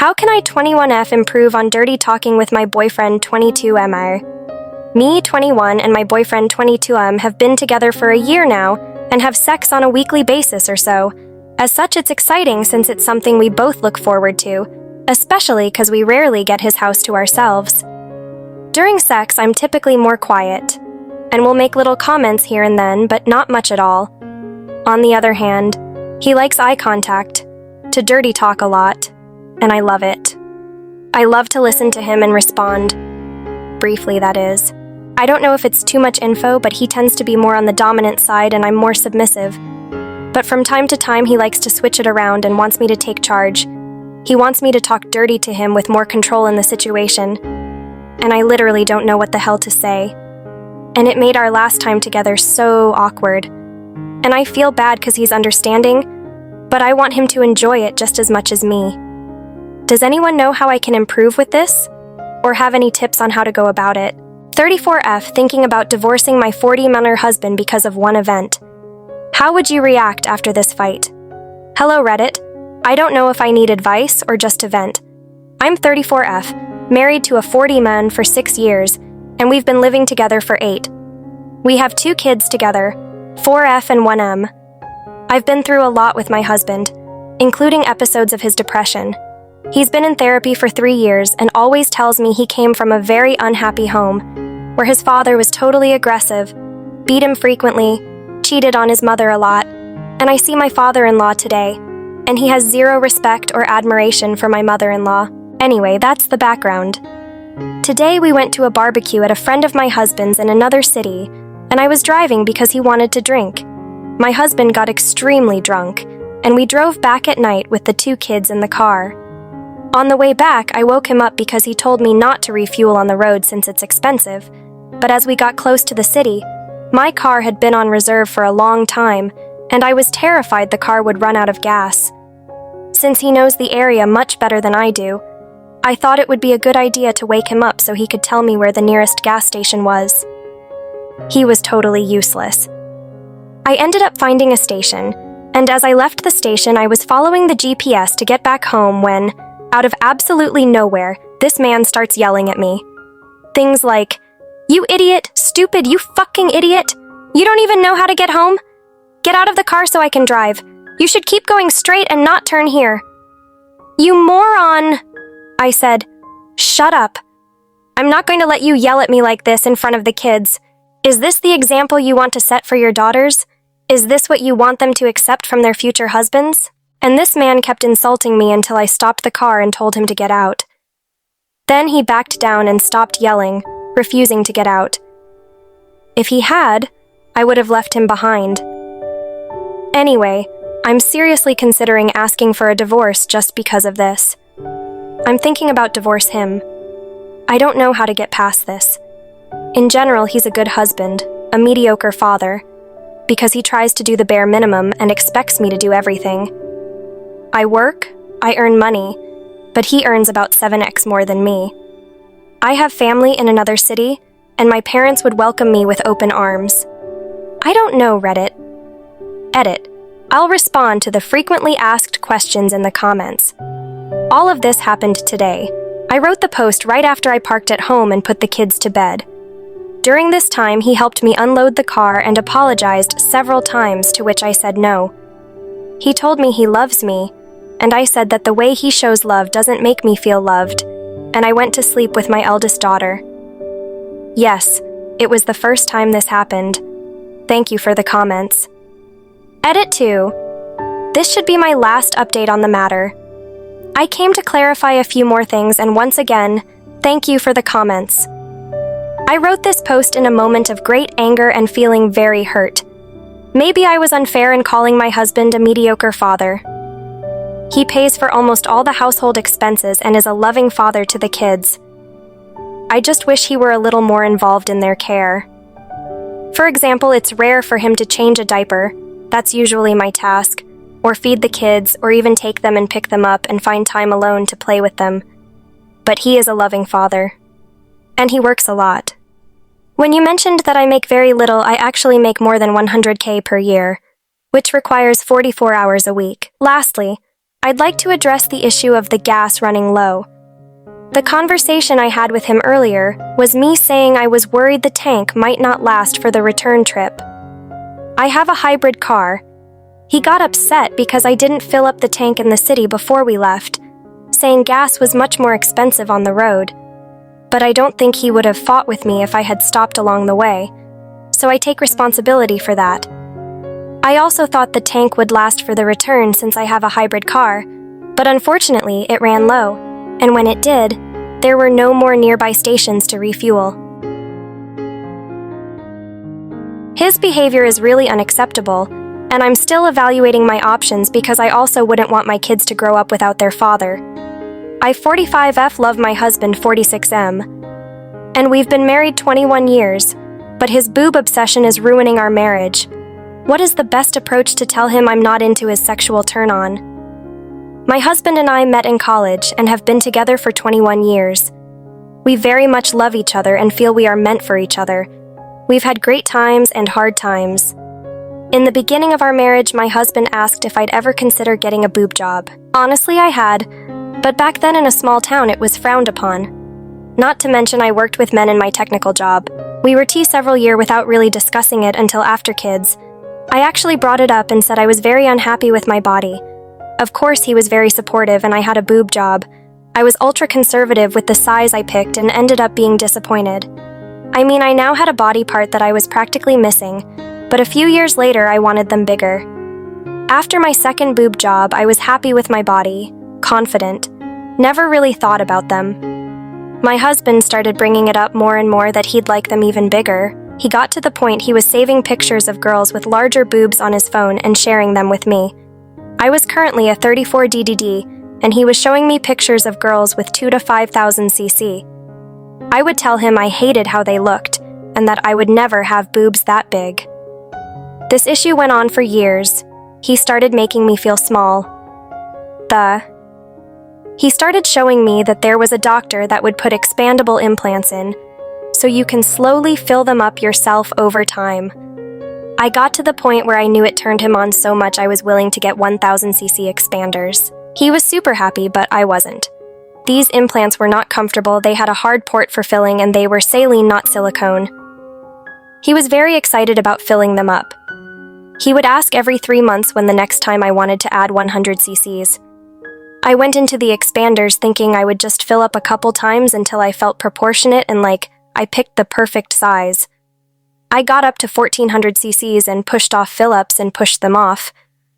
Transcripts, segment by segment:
How can I 21F improve on dirty talking with my boyfriend 22M? Me, 21, and my boyfriend 22M have been together for a year now and have sex on a weekly basis or so. As such, it's exciting since it's something we both look forward to, especially because we rarely get his house to ourselves. During sex, I'm typically more quiet, and will make little comments here and then, but not much at all. On the other hand, he likes eye contact, to dirty talk a lot, and I love it. I love to listen to him and respond. Briefly, that is. I don't know if it's too much info, but he tends to be more on the dominant side and I'm more submissive. But from time to time, he likes to switch it around and wants me to take charge. He wants me to talk dirty to him with more control in the situation. And I literally don't know what the hell to say. And it made our last time together so awkward. And I feel bad because he's understanding, but I want him to enjoy it just as much as me. Does anyone know how I can improve with this? Or have any tips on how to go about it? 34F, thinking about divorcing my 40-month husband because of one event. How would you react after this fight? Hello, Reddit. I don't know if I need advice or just to vent. I'm 34F, married to a 40 man for 6 years, and we've been living together for 8. We have 2 kids together, 4F and 1M. I've been through a lot with my husband, including episodes of his depression. He's been in therapy for 3 years and always tells me he came from a very unhappy home, where his father was totally aggressive, beat him frequently, cheated on his mother a lot, and I see my father-in-law today, and he has zero respect or admiration for my mother-in-law. Anyway, that's the background. Today we went to a barbecue at a friend of my husband's in another city, and I was driving because he wanted to drink. My husband got extremely drunk, and we drove back at night with the 2 kids in the car. On the way back, I woke him up because he told me not to refuel on the road since it's expensive, but as we got close to the city, my car had been on reserve for a long time, and I was terrified the car would run out of gas. Since he knows the area much better than I do, I thought it would be a good idea to wake him up so he could tell me where the nearest gas station was. He was totally useless. I ended up finding a station, and as I left the station, I was following the GPS to get back home when, out of absolutely nowhere, this man starts yelling at me. Things like, "You idiot, stupid, you fucking idiot! You don't even know how to get home? Get out of the car so I can drive. You should keep going straight and not turn here." "You moron!" I said, "Shut up. I'm not going to let you yell at me like this in front of the kids. Is this the example you want to set for your daughters? Is this what you want them to accept from their future husbands?" And this man kept insulting me until I stopped the car and told him to get out. Then he backed down and stopped yelling, refusing to get out. If he had, I would have left him behind. Anyway, I'm seriously considering asking for a divorce just because of this. I'm thinking about divorce him. I don't know how to get past this. In general, he's a good husband, a mediocre father, because he tries to do the bare minimum and expects me to do everything. I work, I earn money, but he earns about 7x more than me. I have family in another city, and my parents would welcome me with open arms. I don't know, Reddit. Edit. I'll respond to the frequently asked questions in the comments. All of this happened today. I wrote the post right after I parked at home and put the kids to bed. During this time, he helped me unload the car and apologized several times, to which I said no. He told me he loves me, and I said that the way he shows love doesn't make me feel loved, and I went to sleep with my eldest daughter. Yes, it was the first time this happened. Thank you for the comments. Edit 2. This should be my last update on the matter. I came to clarify a few more things, and once again, thank you for the comments. I wrote this post in a moment of great anger and feeling very hurt. Maybe I was unfair in calling my husband a mediocre father. He pays for almost all the household expenses and is a loving father to the kids. I just wish he were a little more involved in their care. For example, it's rare for him to change a diaper, that's usually my task, or feed the kids, or even take them and pick them up and find time alone to play with them. But he is a loving father. And he works a lot. When you mentioned that I make very little, I actually make more than 100K per year, which requires 44 hours a week. Lastly, I'd like to address the issue of the gas running low. The conversation I had with him earlier was me saying I was worried the tank might not last for the return trip. I have a hybrid car. He got upset because I didn't fill up the tank in the city before we left, saying gas was much more expensive on the road. But I don't think he would have fought with me if I had stopped along the way, so I take responsibility for that. I also thought the tank would last for the return since I have a hybrid car, but unfortunately it ran low, and when it did, there were no more nearby stations to refuel. His behavior is really unacceptable, and I'm still evaluating my options because I also wouldn't want my kids to grow up without their father. I 45F love my husband 46M, and we've been married 21 years, but his boob obsession is ruining our marriage. What is the best approach to tell him I'm not into his sexual turn-on? My husband and I met in college and have been together for 21 years. We very much love each other and feel we are meant for each other. We've had great times and hard times. In the beginning of our marriage, my husband asked if I'd ever consider getting a boob job. Honestly, I had, but back then in a small town it was frowned upon. Not to mention I worked with men in my technical job. We were several years without really discussing it until after kids. I actually brought it up and said I was very unhappy with my body. Of course he was very supportive and I had a boob job. I was ultra-conservative with the size I picked and ended up being disappointed. I mean, I now had a body part that I was practically missing, but a few years later I wanted them bigger. After my second boob job, I was happy with my body, confident, never really thought about them. My husband started bringing it up more and more that he'd like them even bigger. He got to the point he was saving pictures of girls with larger boobs on his phone and sharing them with me. I was currently a 34 DDD, and he was showing me pictures of girls with 2 to 5,000 cc. I would tell him I hated how they looked, and that I would never have boobs that big. This issue went on for years. He started making me feel small. He started showing me that there was a doctor that would put expandable implants in, so you can slowly fill them up yourself over time. I got to the point where I knew it turned him on so much I was willing to get 1,000 cc expanders. He was super happy, but I wasn't. These implants were not comfortable, they had a hard port for filling, and they were saline, not silicone. He was very excited about filling them up. He would ask every 3 months when the next time I wanted to add 100 cc's. I went into the expanders thinking I would just fill up a couple times until I felt proportionate and like I picked the perfect size. I got up to 1,400 cc's and pushed off fill-ups and pushed them off,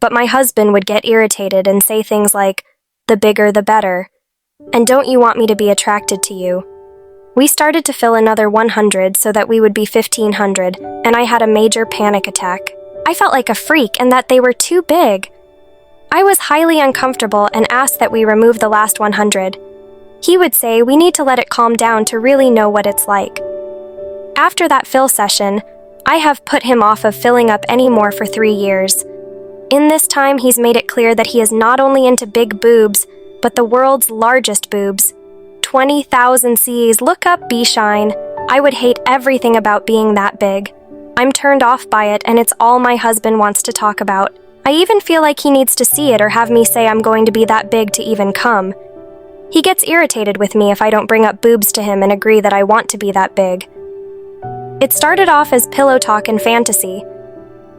but my husband would get irritated and say things like, "The bigger the better," and "Don't you want me to be attracted to you?" We started to fill another 100 so that we would be 1,500, and I had a major panic attack. I felt like a freak and that they were too big. I was highly uncomfortable and asked that we remove the last 100. He would say we need to let it calm down to really know what it's like. After that fill session, I have put him off of filling up any more for 3 years. In this time, he's made it clear that he is not only into big boobs, but the world's largest boobs. 20,000 C's, look up B-Shine. I would hate everything about being that big. I'm turned off by it, and it's all my husband wants to talk about. I even feel like he needs to see it or have me say I'm going to be that big to even come. He gets irritated with me if I don't bring up boobs to him and agree that I want to be that big. It started off as pillow talk and fantasy,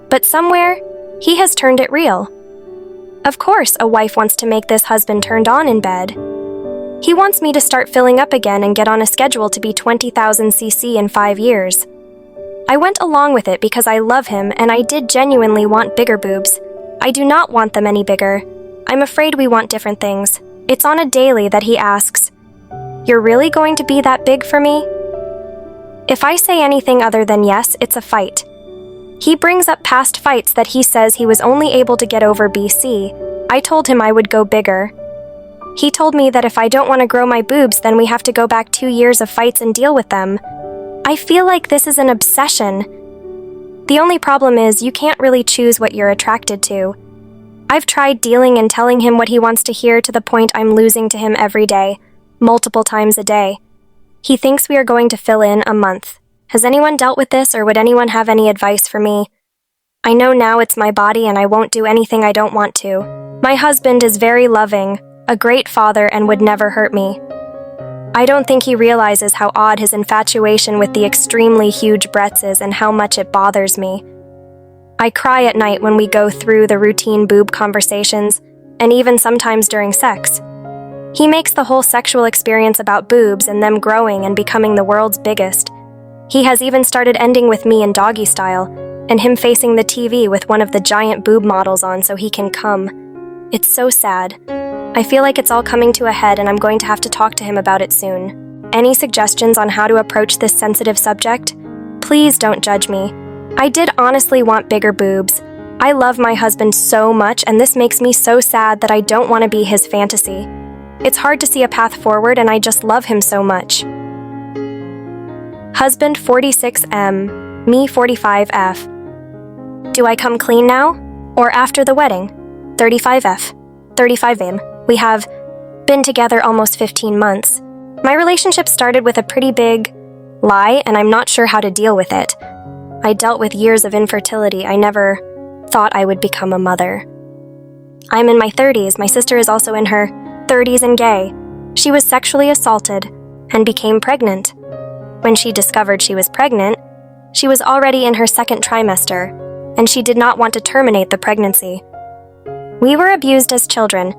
but somewhere, he has turned it real. Of course, a wife wants to make this husband turned on in bed. He wants me to start filling up again and get on a schedule to be 20,000 cc in 5 years. I went along with it because I love him and I did genuinely want bigger boobs. I do not want them any bigger. I'm afraid we want different things. It's on a daily that he asks, "You're really going to be that big for me?" If I say anything other than yes, it's a fight. He brings up past fights that he says he was only able to get over BC. I told him I would go bigger. He told me that if I don't want to grow my boobs, then we have to go back 2 years of fights and deal with them. I feel like this is an obsession. The only problem is you can't really choose what you're attracted to. I've tried dealing and telling him what he wants to hear to the point I'm losing to him every day, multiple times a day. He thinks we are going to fill in a month. Has anyone dealt with this, or would anyone have any advice for me? I know now it's my body and I won't do anything I don't want to. My husband is very loving, a great father, and would never hurt me. I don't think he realizes how odd his infatuation with the extremely huge breasts is and how much it bothers me. I cry at night when we go through the routine boob conversations, and even sometimes during sex. He makes the whole sexual experience about boobs and them growing and becoming the world's biggest. He has even started ending with me in doggy style, and him facing the TV with one of the giant boob models on so he can come. It's so sad. I feel like it's all coming to a head and I'm going to have to talk to him about it soon. Any suggestions on how to approach this sensitive subject? Please don't judge me. I did honestly want bigger boobs. I love my husband so much, and this makes me so sad that I don't want to be his fantasy. It's hard to see a path forward, and I just love him so much. Husband 46M, me 45F. Do I come clean now? Or after the wedding? 35F. 35M. We have been together almost 15 months. My relationship started with a pretty big lie, and I'm not sure how to deal with it. I dealt with years of infertility. I never thought I would become a mother. I'm in my 30s. My sister is also in her 30s and gay. She was sexually assaulted and became pregnant. When she discovered she was pregnant, she was already in her second trimester, and she did not want to terminate the pregnancy. We were abused as children,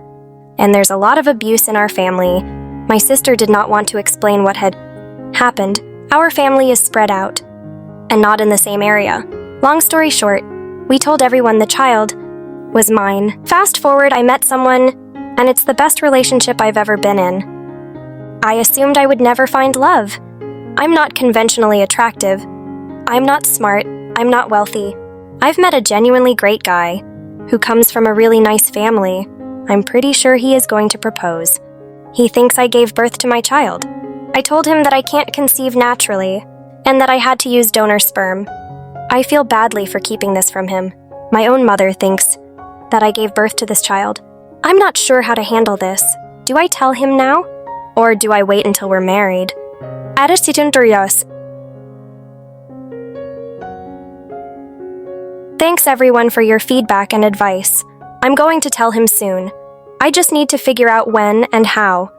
and there's a lot of abuse in our family. My sister did not want to explain what had happened. Our family is spread out, and not in the same area. Long story short, we told everyone the child was mine. Fast forward, I met someone, and it's the best relationship I've ever been in. I assumed I would never find love. I'm not conventionally attractive. I'm not smart. I'm not wealthy. I've met a genuinely great guy who comes from a really nice family. I'm pretty sure he is going to propose. He thinks I gave birth to my child. I told him that I can't conceive naturally, and that I had to use donor sperm. I feel badly for keeping this from him. My own mother thinks that I gave birth to this child. I'm not sure how to handle this. Do I tell him now? Or do I wait until we're married? Thanks everyone for your feedback and advice. I'm going to tell him soon. I just need to figure out when and how.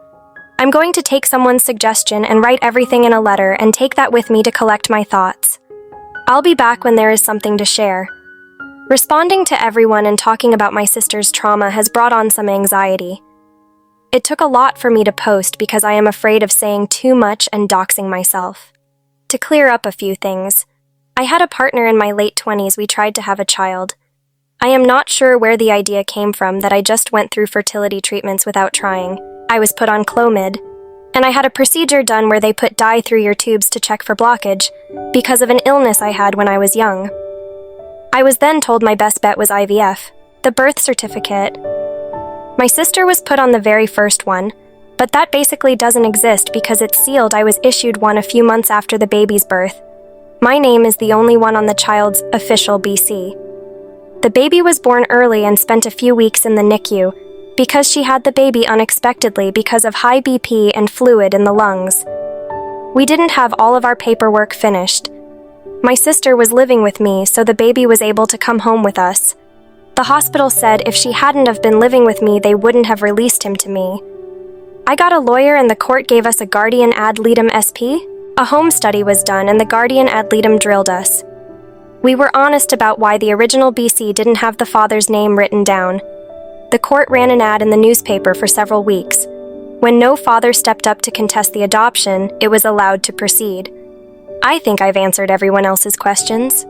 I'm going to take someone's suggestion and write everything in a letter and take that with me to collect my thoughts. I'll be back when there is something to share. Responding to everyone and talking about my sister's trauma has brought on some anxiety. It took a lot for me to post because I am afraid of saying too much and doxing myself. To clear up a few things, I had a partner in my late 20s. We tried to have a child. I am not sure where the idea came from that I just went through fertility treatments without trying. I was put on Clomid, and I had a procedure done where they put dye through your tubes to check for blockage because of an illness I had when I was young. I was then told my best bet was IVF, the birth certificate. My sister was put on the very first one, but that basically doesn't exist because it's sealed. I was issued one a few months after the baby's birth. My name is the only one on the child's official BC. The baby was born early and spent a few weeks in the NICU because she had the baby unexpectedly because of high BP and fluid in the lungs. We didn't have all of our paperwork finished. My sister was living with me, so the baby was able to come home with us. The hospital said if she hadn't have been living with me, they wouldn't have released him to me. I got a lawyer and the court gave us a guardian ad litem SP. A home study was done and the guardian ad litem drilled us. We were honest about why the original BC didn't have the father's name written down. The court ran an ad in the newspaper for several weeks. When no father stepped up to contest the adoption, it was allowed to proceed. I think I've answered everyone else's questions.